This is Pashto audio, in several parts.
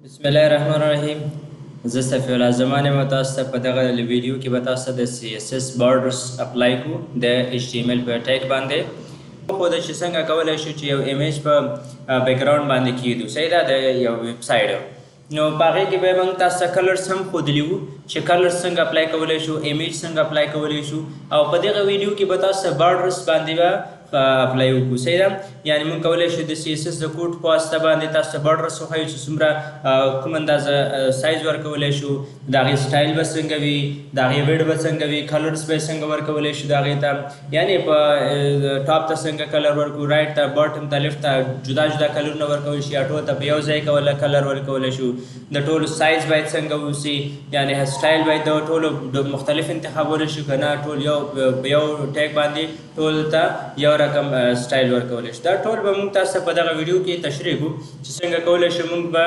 बिस्मिल्लाहिर्रहमानिर्रहीम। زه صفی الله زمان یم او تاسو ته په دغه ویډیو کې به تاسو ته د CSS بارډرز اپلای کړو د HTML په ټیګ باندې. خو د چې څنګه کولی شو چې یو ایمیج په بیکګراوند باندې کیدو صحیح ده د یو ویب سایټ نو په هغې کې به موږ تاسو ته کلرز هم ښودلي وو چې کلرز څنګه اپلای کولی شو، ایمیج څنګه اپلای کولی شو، او په دغه ویډیو کې به تاسو ته بارډرز باندې به اپلای وکړو صحیح ده. یعنې موږ کولی شو د CSS د کوډ په واسطه باندې تاسو ته بارډرز وښایو چې څومره کوم اندازه سایز ورکولی شو، د هغې سټایل به څنګه وي، د هغې ویډ به څنګه وي، کلرز به یې څنګه ورکولی شو د هغې ته، یعنې په ټاپ ته څنګه کلر ورکړو، رایټ ته، باټم ته، لیفټ ته جدا جدا کلرونه ورکولی شي، یا ټولو ته په یو ځای کوله کلر ورکولی شو، د ټولو سایز باید څنګه اوسي، یعنې سټایل باید د ټولو مختلف انتخابولی شو که نه ټول یو په یو ټیګ باندې ټول ته یو رقم سټایل ورکولی شو. دا ټول به موږ تاسو ته په دغه ویډیو کې تشریح کړو چې څنګه کولی شو موږ به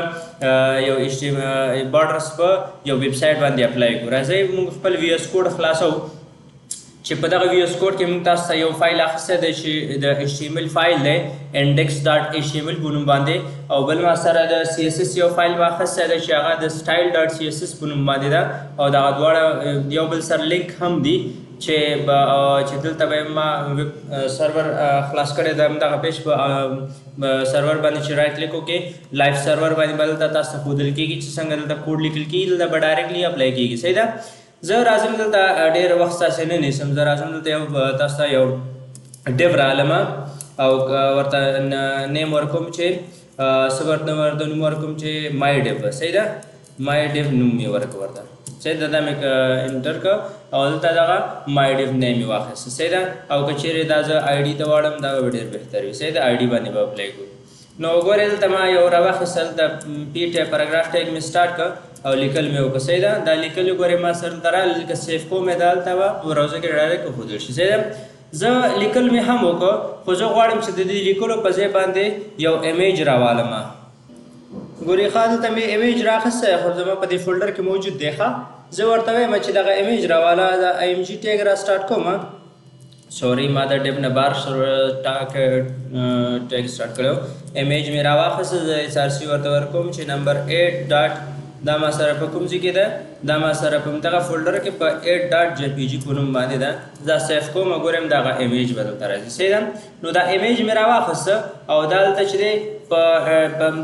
یو بارډرز په یو ویب سایټ باندې اپلای کړو. راځئ موږ خپل وي ایس کوډ خلاصو چې په دغه وي ایس کوډ کې موږ تاسو ته یو فایل اخیستی دی چې د HTML فایل دی index.html په نوم باندې، او بل ما سره د CSS یو فایل ما اخیستی دی چې هغه د style.css په نوم باندې ده، او دغه دواړه یو بل سره لینک هم دي چې دلته به ما سرور خلاص کړی دی. همدغه پیج په سرور باندې چې رایټ کلیک وکړې لایف سرور باندې به دلته تاسو ته ښودل کېږي چې څنګه دلته کوډ لیکل کېږي، دلته به ډایرکټلی اپلای کېږي صحیح ده. زه راځم دلته ډېر وخت ستاسې نه نیسم، زه راځم دلته تاسو ته یو ډیو رالمه او ورته نیم ورکوم چې څه ورته نوم ورکوم چې مای ډیو صحیح ده، مای ډیو نوم مې ورکړه ورته صحیح ده. دا مې انټر کړه او دلته دغه مای ډیو نیم مې واخیسته صحیح ده. او که چیرې دا زه آی ډي ته واړم دا به ډېر بهتر وي صحیح ده، آی ډي باندې به اپلای کړو. نو وګورئ دلته ما یو راواخیستل د پی ټیګ پیراګراف ټیګ مې سټارټ کړ او لیکل مې وکړه صحیح ده. دا لیکل وګورئ ما سره دلته راغلی لکه سیف کوم یې دا هلته به براوزر کې ډایرکټ وښودل شي صحیح ده. زه لیکل مې هم وکړه خو زه غواړم چې د دې لیکلو په ځای باندې یو ایمیج راوالمه. ګورئ ښه دلته مې ایمیج رااخیستی خو زما په دې فولډر کې موجود دی ښه. زه ورته وایم چې دغه ایمیج راواله د IMG ټیګ را سټارټ کوم، سوري ما د ډیب نه بار ټیګ سټارټ کړی، ایمیج مې راواخیسته، زه SRC ورته ورکوم چې نمبر 8 ډاټ دا ما سره په کوم ځای کې ده، دا ما سره په دغه فولډر کې په 8.jpg په نوم باندې ده. دا سیف کوم ګورم دغه ایمیج به دلته راځي صحیح ده. نو دا ایمیج مې راواخیسته او دا دلته چې دی په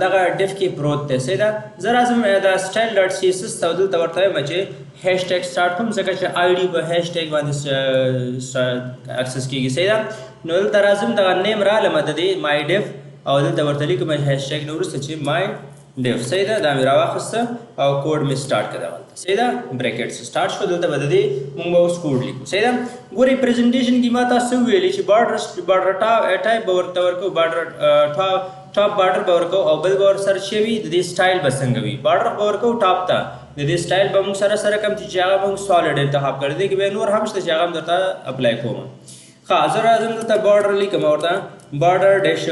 دغه ډیف کې پروت دی صحیح ده. زه راځم دا style.css ته دلته ورته وایم چې هیشټیګ سټارټ کوم ځکه چې آی ډي په هیشټیګ باندې اکسس کېږي صحیح ده. نو دلته راځم دغه نیم رالمه د دې مای ډیف او دلته ورته لیکم هیشټیګ نه وروسته چې مای ډیف صحیح ده. دا مې راواخیسته او کوډ مې سټارټ کړه دلته صحیح ده، بریکټ سټارټ شو، دلته به د دې موږ به اوس کوډ لیکو صحیح ده. ګورئ پریزنټیشن کې ما تاسو ویلي چې بارډر ټایپ به ورته ورکو، بارډر ټاپ بارډر به ورکو او بل به ورسره چې وي د دې سټایل به څنګه وي. بارډر به ورکو ټاپ ته، د دې سټایل به موږ سره کم چې هغه موږ سالډ انتخاب کړی دی کې به نور هم شته چې هغه هم درته اپلای کوم. ښه زه راځم دلته بارډر لیکم ورته بارډر ډیش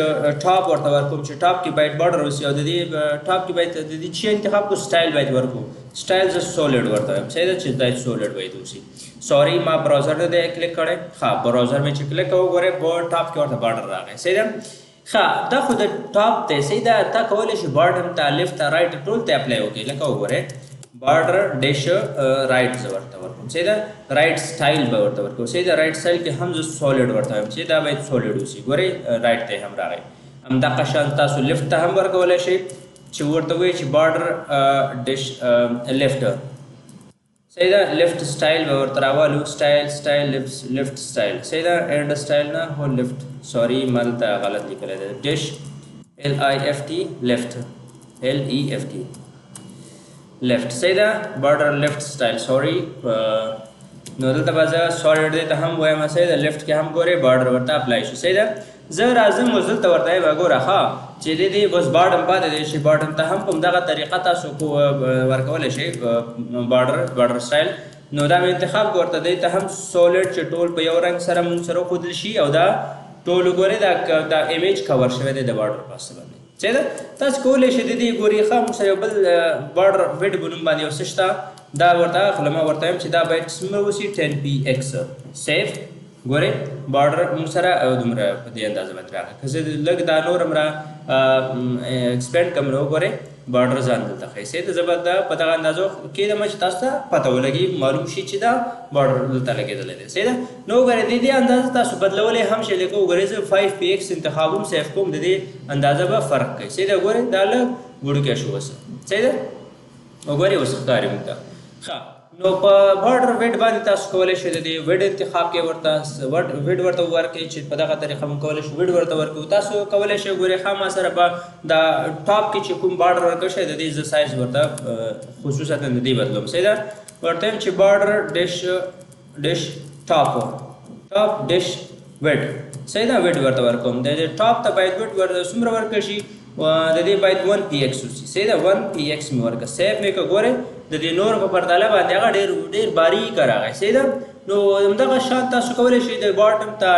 ټاپ ورته ورکوم چې ټاپ کې باید بارډر اوسي او د دې ټاپ کې باید د دې چې انتخاب کو سټایل باید ورکو، سټایل زه سولډ ورته وایم صحیح ده چې دا سولډ باید اوسي. سوري ما براوزر نه دی کلیک کړی، ښه براوزر مې چې کلیک وګورئ ټاپ کې ورته بارډر راغی صحیح ده. ښه دا خو د ټاپ دی صحیح ده، تا کولی شي باټم ته، لیفټ ته، رایټ ټول ته اپلای وکړي. لکه وګورئ بارډر ډیش رایټ زه ورته ورکوم صحیح ده، رایټ سټایل به ورته ورکوم صحیح ده. رایټ سټایل کې هم زه سولډ ورته وایم چې دا باید سولډ اوسي. ګورئ رایټ ته هم راغی. همدغه شان تاسو لیفټ ته هم ورکولی شئ چې ورته وایي چې بارډر ډیش لیفټ صحیح ده، لیفټ سټایل به ورته راوالو، سټایل لیفټ سټایل صحیح ده، اینډ سټایل نه هو لیفټ، سوري ما دلته غلط لیکلی دی، ډیش LIFT لیفټ LEFT لیفټ صحیح ده، بارډر لیفټ سټایل سوري. نو دلته به زه سالډ دی ته هم وایم صحیح ده، لیفټ کې هم ګورئ بارډر ورته اپلای شو صحیح ده. زه راځم اوس دلته ورته وایم ګوره ښه چې دې اوس باټم پاتې دی چې باټم ته هم په همدغه طریقه تاسو ورکولی شئ بارډر سټایل. نو دا مې انتخاب کړ ورته دی ته هم سولډ چې ټول په یو رنګ سره مونږ سره وښودل شي او دا ټول وګورئ دا ایمیج کور شوی دی د بارډر په واسطه باندې صحیح ده. تاسو کولی شئ د دې ګورئ ښه موږ سره یو بل بارډر ویډ په نوم باندې یو څه شته، دا ورته اخلم ورته وایم چې دا باید څومره وسي 10px سیف. ګورئ بارډر موږ سره دومره په دې اندازه باندې راغلی. که زه لږ دا نور هم را ایکسپینډ کړم نو وګورئ بارډر ځان دلته ښایي صحیح ده. زه به دا په دغه اندازو کېدم چې تاسو ته پته ولګي معلوم شي چې دا بارډر دلته لګېدلی دی صحیح ده. نو وګورئ د دې اندازه تاسو بدلولی هم شئ لکه وګورئ زه 5px انتخاب هم سیف کوم د دې اندازه به فرق کوي صحیح ده. وګورئ دا لږ وړوکی شو اوس صحیح ده. وګورئ اوس ښکاري موږ ته ښه. نو په بارډر ویډ باندې تاسو کولی شئ د دې ویډ انتخاب کې ورته ویډ ورته ورکړئ چې په دغه طریقه موږ کولی شو ویډ ورته ورکړو. تاسو کولی شئ ګورئ ښه ما سره به دا ټاپ کې چې کوم بارډر ورکړی شئ د دې زه سایز ورته خصوصا د دې بدلوم صحیح ده. ورته یم چې بارډر ډیش ټاپ ډیش ویډ صحیح ده. ویډ ورته ورکوم د دې ټاپ ته باید ویډ ورته څومره ورکړی شي د دې باید 1px وشي صحیح ده. 1px مې ورکړه سیف مې کړه. ګورئ د دې نور په پرتله باندې هغه ډېر باریک راغی صحیح ده. نو همدغه شان تاسو کولی شئ د باټم ته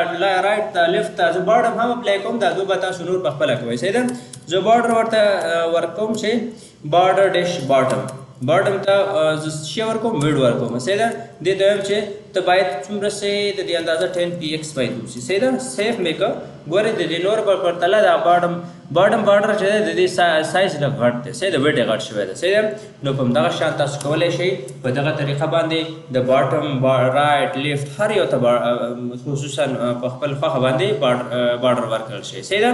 رایټ ته لیفټ ته زه باټم هم اپلای کوم دا دوه به تاسو نور په خپله کوئ صحیح ده. زه باډر ورته ورکوم چې بارډر ډیش باټم ته زه شی ورکوم ویډ ورکوم صحیح ده. دې ته وایم چې ته باید څومره سې د دې اندازه 10px باید وشي صحیح ده. سیف مې کړه. ګورئ د دې نور په پرتله دا باټم بارډر چې دی د دې سایز لږ غټ دی صحیح ده. ویډ یې غټ شوی دی صحیح ده. نو په همدغه شان تاسو کولی شئ په دغه طریقه باندې د باټم رایټ لیفټ هر یو ته خصوصا په خپل خوښه باندې باډر ورکړل شي صحیح ده.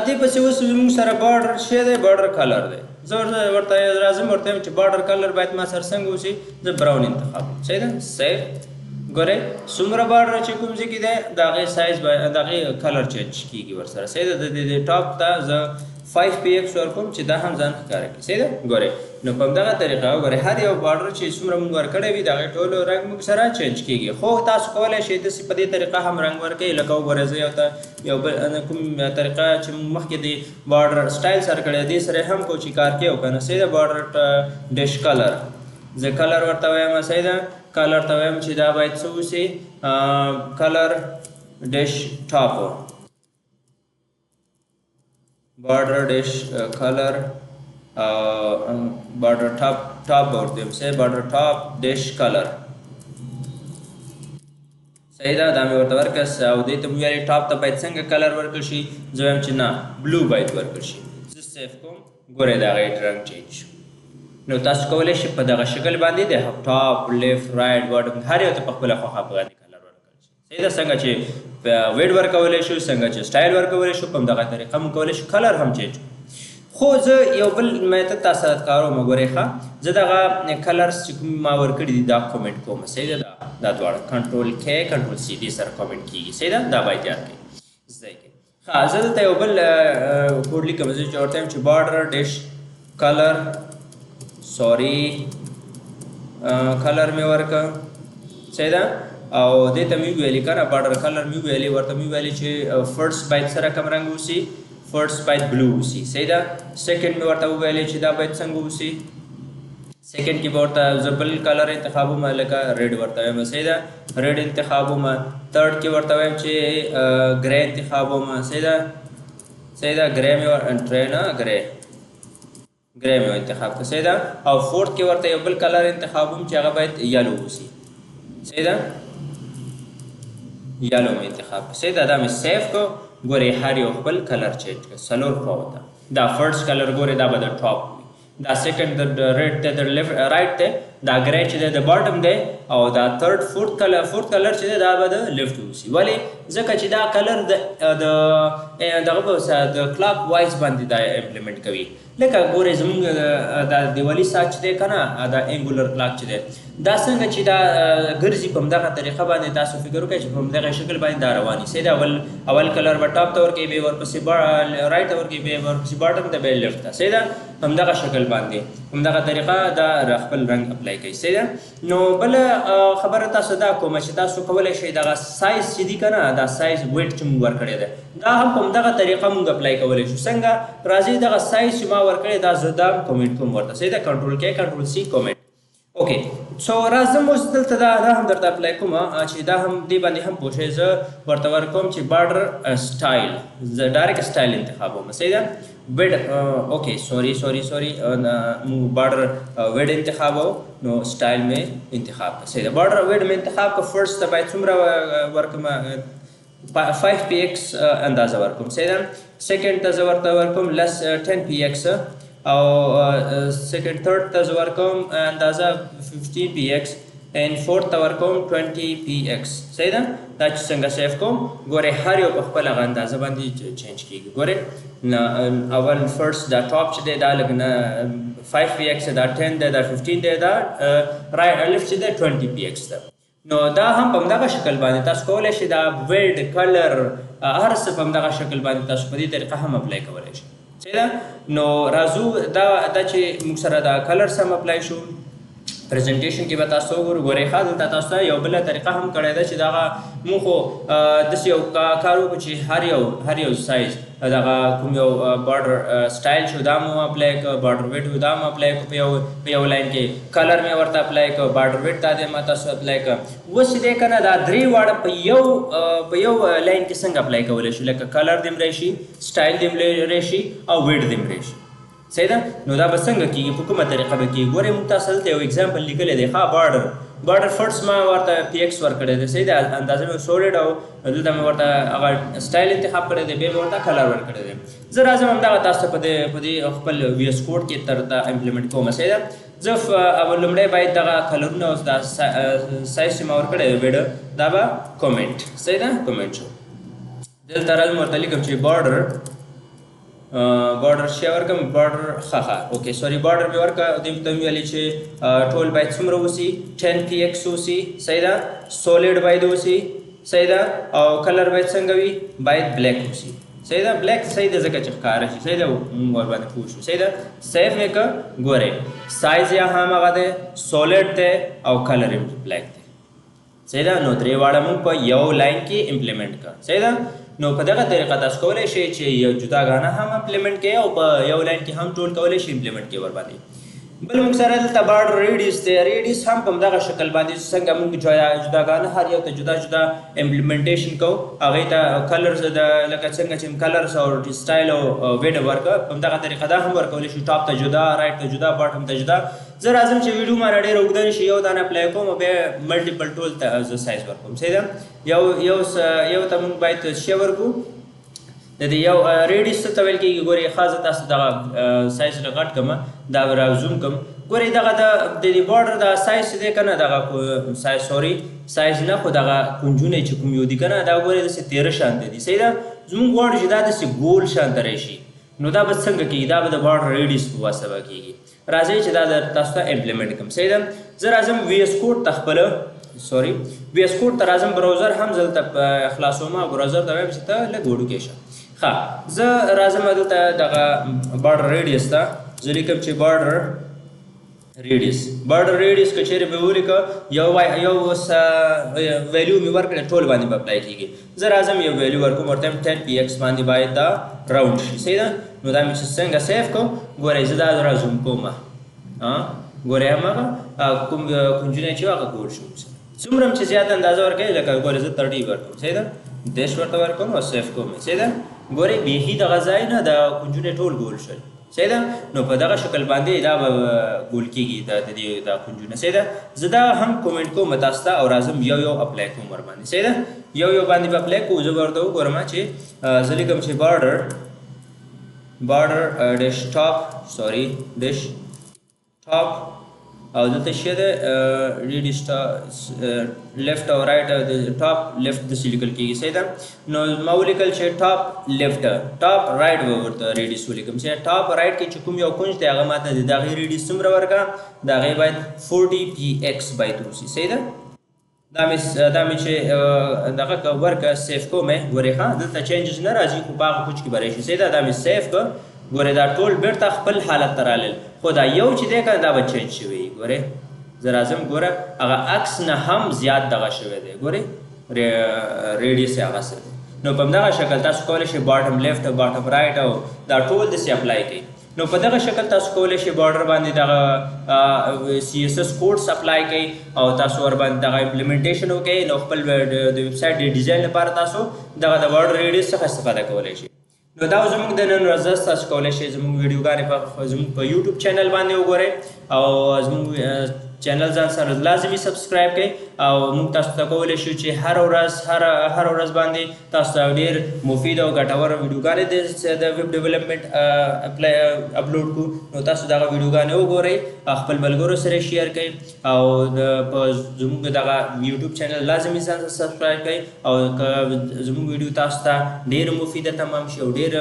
دې پسې اوس زموږ سره باډر شی دی باډر کلر دی. زه ورته راځم ورته یم چې باډر کلر باید ما سره څنګه وشي. زه براون انتخاب صحیح ده. سیف ګورئ څومره باډر چې کوم ځای کې دی د هغې سایز د هغې کلر چینج کېږي ورسره صحیح ده. د ټاپ ته زه 5px ورکوم چې دا هم ځان ښکاره کړي صحیح ده. ګورئ نو په همدغه طریقه وګورئ هر یو باډر چې څومره موږ ورکړی وي د هغې ټولو رنګ موږ سره چینج کېږي. خو تاسو کولی شئ داسې په دې طریقه هم رنګ ورکړئ لکه وګورئ زه یو بل کوم طریقه چې موږ مخکې د باډر سټایل سره کړی دې سره هم کو چې کار کوي او که نه صحیح ده. باډر ډیش کلر زه کلر ورته وایم صحیح ده. کلر ته وایم چې دا باید څه وشي کلر ډیش ټاپ border dash color border top ورته say border top dash color صحیح ده. دا مې ورته ورکړه او دې ته مې ویلې ټاپ ته باید څنګه کلر ورکړل شي. زه وایم چې نه بلو باید ورکړل شي. زه سیف کوم. ګورئ د هغې رنګ چینج شو. نو تاسو کولی شئ په دغه شکل باندې د ټاپ لیفټ رایټ باټم هر یو ته په خپله خوښه باندې کلر ورکړل شي صحیح ده. څنګه چې ویډ ورکولی شو څنګه چې سټایل ورکولی شو په همدغه طریقه موږ کولی شو کلر هم چینج کړو. خو زه یو بل میتد تاسو سره کاروم. ګورئ ښه زه دغه کلرز چې کوم ما ورکړي دي دا کومنټ کوم صحیح ده. دا دواړه کنټرول کې کنټرول سی دې سره کومنټ کېږي صحیح ده. دا باید یاد کړئ زده کړئ. ښه زه دلته یو بل کوډ لیکم. زه چې ورته یم چې بارډر ډیش کلر کلر مې ورکړه صحیح ده. او دې ته مې ویلي که نه باډر کلر مې ویلي ورته مې ویلي چې فرست باید سره کوم رنګ وشي. فرست باید بلو وشي صحیح ده. سیکنډ مې ورته وویلې چې دا باید څنګه وشي. سیکنډ کې به ورته زه بل کلر انتخابوم لکه ریډ ورته وایم صحیح ده. ریډ انتخابوم. تھرډ کې ورته وایم چې ګرے انتخابوم صحیح ده. ګرے مې انتخاب کړه صحیح ده. او فورث کې ورته یو بل کلر انتخابوم چې هغه باید یلو وشي صحیح ده. یلو مې انتخاب کړه صحیح ده. دا مې سیف کړو. ګورئ هر یو خپل کلر چینج کړه څلور خواو ته. دا فرست کلر ګورئ دا به د ټاپ وي. دا سیکنډ د ریډ دی د رایټ دی. دا ګرے چې دی د باټم دی. او دا تھرډ فورث کلر چې دی دا به د لیفټ وشي. ولې ځکه چې دا کلر د کلاک وایز باندې دا امپلیمنټ کوي. لکه ګورئ زموږ دا دیوالي ساعت چې دی که نه دا انګولر کلاک چې دی دا څنګه چې دا ګرځي په همدغه طریقه باندې تاسو فکر وکړئ چې په همدغه شکل باندې دا رواني صحیح ده. اول کلر به ټاپ ته ورکوي بیا ورپسې رایټ ته ورکوي بیا ورپسې باټم ته بیا لیفټ ته صحیح ده. همدغه شکل باندې همدغه طریقه دا خپل رنګ اپلای کوي صحیح ده. نو بله خبره تاسو دا کومه چې تاسو کولی شئ دغه سایز چې دي که نه دا سایز ویټ چې موږ ورکړی دی دا هم په همدغه طریقه موږ اپلای کولی شو. څنګه راځئ دغه سایز چې ما ورکړی دا زه دا کومنټ کوم ورته صحیح ده. کنټرول کې کنټرول سی کومنټ اوکې. سو راځم اوس دلته دا هم درته اپلای کوم چې دا هم دې باندې هم پوه شئ. زه ورته ورکوم چې باډر سټایل زه ډایرکټ سټایل انتخابوم صحیح ده. ویډ اوکې سوري باډر ویډ انتخابو نو سټایل مې انتخاب کړه صحیح ده. باډر ویډ مې انتخاب کړه. فرست ته باید څومره ورکوم 5px اندازه ورکوم صحیح ده. سیکنډ ته زه ورته ورکوم 10px او سیکنډ تھرد ته زه ورکوم اندازه 15 پی ایکس ان فورث ته ورکوم 20 پی ایکس. صحیح ده؟ دا چې څنګه سیف کوم ګورئ هر یو په خپل هغه اندازه باندې چینج کېږي. ګورئ اول فرست دا ټاپ چې دی دا لږ 5 پی ایکس دا 10 دی دا 15 دی دا لیفټ چې دی 20 پی ایکس ده. نو دا هم په همدغه شکل باندې تاسو کولی شئ دا ویډ کلر هر څه په همدغه شکل باندې تاسو په دې طریقه هم اپلای کولی شئ. صحیح ده؟ نو راځو دا چې موږ سره دا کلرس هم اپلای شو پریزنټیشن کې به تاسو وګورئ. ښه دلته تاسو ته یو بله طریقه هم کړې ده چې دغه موږ خو داسې یو کار وکړو چې هر یو سایز دغه کوم یو بارډر سټایل شو دا مو اپلای کړو، بارډر ویډ دا مو اپلای کړو په یو لاین کې، کلر مې ورته اپلای کړو، بارډر ویډ تا دې ما تاسو اپلای کړو. اوس چې دی که نه دا درې واړه په یو لاین کې څنګه اپلای کولی شو، لکه کلر دې هم راشي، سټایل دې هم راشي او ویډ دې هم راشي. صحیح ده؟ نو دا به څنګه کېږي، په کومه طریقه به کېږي؟ ګورئ موږ تاسو دلته یو اګزامپل لیکلی دی. ښه بارډر فرست ما ورته پی ایکس ورکړی دی. صحیح ده؟ اندازه مې سولیډ او دلته مې ورته هغه سټایل انتخاب کړی دی، بیا مې ورته کلر ورکړی دی. زه راځم همدغه تاسو ته په دې خپل وی ایس کوډ کې درته امپلیمنټ کوم. صحیح ده؟ زه لومړی باید دغه کلرونه اوس دا سایز چې ما ورکړی دی ویډیو دا به کومنټ. صحیح ده؟ کومنټ شو. دلته راځم ورته لیکم چې بارډر شی ورکم بارډر اوکې سوري بارډر مې ورکړه دې ته مې ویلې چې ټول باید څومره اوسي 10 پی ایکس اوسي. صحیح ده؟ سولیډ باید اوسي. صحیح ده؟ او کلر باید څنګه وي؟ باید بلیک اوسي. صحیح ده؟ بلیک صحیح ده ځکه چې ښکاره شي. صحیح ده؟ موږ ورباندې پوه شو. صحیح ده؟ سیف مې کړه. ګورئ سایز یې هم هغه دی، سولیډ دی او کلر یې بلیک دی. صحیح ده؟ نو درې واړه موږ په یو لاین کې امپلیمنټ کړه. صحیح ده؟ نو په دغه طریقه تاسو کولی شئ چې یو جداګانه هم امپلیمنټ کړئ او په یو لاین کې هم ټول کولی شئ امپلیمنټ کړئ ورباندې. بل موږ سره دلته بارډر ریډیس دی. ریډیس هم په همدغه شکل باندې څنګه موږ جداګانه هر یو ته جدا امپلیمنټیشن کوو، هغې ته کلرز لکه څنګه چې کلرز او سټایل او ویډ ورکړه په همدغه طریقه دا هم ورکولی شو، ټاپ ته جدا، رایټ ته جدا، باټم ته جدا. زه راځم چې ویډیو مانه ډېره اوږده نه شي، یو دانه اپلای کوم او بیا ملټیپل ټول ته زه سایز ورکوم. صحیح ده؟ یو ته موږ باید شی ورکړو. د دې یو ریډیس څه ته ویل کېږي؟ ګورئ ښه زه تاسو دغه سایز غټ کړم، دا به رازوم کړم. ګورئ دغه د دې بارډر دا سایز چې دی که نه دغه سایز نه خو دغه کنجونه چې کوم یو دي که نه دا ګورئ داسې تیره شانته دي. صحیح ده؟ زموږ غواړو چې دا داسې ګول شانته راشي. نو دا به څنګه کېږي؟ دا به د بارډر ریډیس په واسطه به کېږي. راځئ چې دا تاسو ته امپلیمنټ کړم. صحیح ده؟ زه راځم وی ایس کوډ ته وی ایس کوډ ته راځم، براوزر هم زه دلته خلاصوم او براوزر ته وایم چې ته لږ وړوکی شه. ښه زه راځم دلته دغه بارډر ریډیس ته زه لیکم چې بارډر ریډیس که چیرې مې ولیکه یو ویلیو مې ورکړې ټول باندې به اپلای کېږي. زه راځم یو ویلیو ورکوم ورته 10 پی ایکس باندې باید دا راوند شي. صحیح ده؟ نو دا مې چې څنګه سیف کړو ګورئ زه دا رازوم کوم، ګورئ هماغه کوم کنجونه چې هغه ګول شو. څومره چې زیات اندازه ورکوي لکه ګورئ زه 30 ورکوم. صحیح ده؟ دیش ورته ورکوم او سیف کوم. صحیح ده؟ ګورئ بیخي دغه ځای نه د کنجونه ټول ګول شول. صحیح ده؟ نو په دغه شکل باندې دا به ګول کېږي دا کنجونه. صحیح ده؟ زه دا هم کومنټ کوم تاسو ته او راځم یو اپلای کوم ورباندې. صحیح ده؟ یو باندې به اپلای کوو. زه به ورته وګورم چې زه لیکم چې بارډر ډیش ټاپ او دلته شی ده ریډیس لیفټ او رایټ ټاپ لیفټ داسې لیکل کېږي. صحیح ده؟ نو ما ولیکل چې ټاپ رایټ به ورته ریډیس ولیکم چې ټاپ رایټ کې چې کوم یو کنج دی هغه ماته د هغې ریډیس څومره ورکړه؟ د هغې باید 40 پی ایکس باید اوسي. صحیح ده؟ دا مې چې دغه ورکړه سیف کوم. ګورئ ښه دلته چینجز نه راځي خو په هغه کوچ کې به راشي. صحیح ده؟ دا مې سیف کړه. ګورئ دا ټول بیرته خپل حالت ته رالل، خو دا یو چې دی که دا به چینج شوی. ګورئ زه راځم ګوره هغه عکس نه هم زیات دغه شوی دی. ګورئ ریډیس یې هغه څه دی. نو په همدغه شکل تاسو کولی شئ باټم لیفټ او باټم رایټ او دا ټول داسې اپلای کړئ. نو په دغه شکل تاسو کولی شئ بارډر باندې دغه سی ایس ایس کوډس اپلای کړئ او تاسو ورباندې دغه امپلیمنټیشن وکړئ. نو خپل د ویب سایټ د ډیزاین لپاره تاسو دغه د بارډر ریډیس څخه استفاده کولی شئ. نو دا زموږ د نن ورځ تاسو کولی شئ زموږ ویډیوګانې زموږ په یوټیوب چینل باندې وګورئ او زموږ چینل ځان سره لازمي سبسکرایب کړئ او موږ تاسو ته کولی شو چې هر ورځ باندې تاسو ته ډېر مفید او ګټور ویډیوګانې د ویب ډیولپمنټ اپلوډ کړو نو تاسو دغه ویډیوګانې وګورئ خپل ملګرو سره شیر کړئ او زموږ دغه یوټیوب چینل لازمي ځان سره سبسکرایب کړئ او که زموږ ویډیو تاسو ته ډېر مفیده تمام شي او ډېر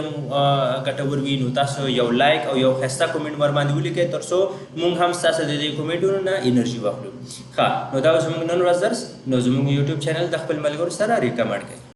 ګټور وي نو تاسو یو لایک او یو ښایسته کومنټ ورباندې ولیکئ تر څو موږ هم ستاسو د دې کومنټونو نه انرژي واخلو ښه نو دا زموږ نن ورځ درس نو زموږ یوټیوب چینل د خپل ملګرو سره ریکمنډ کړئ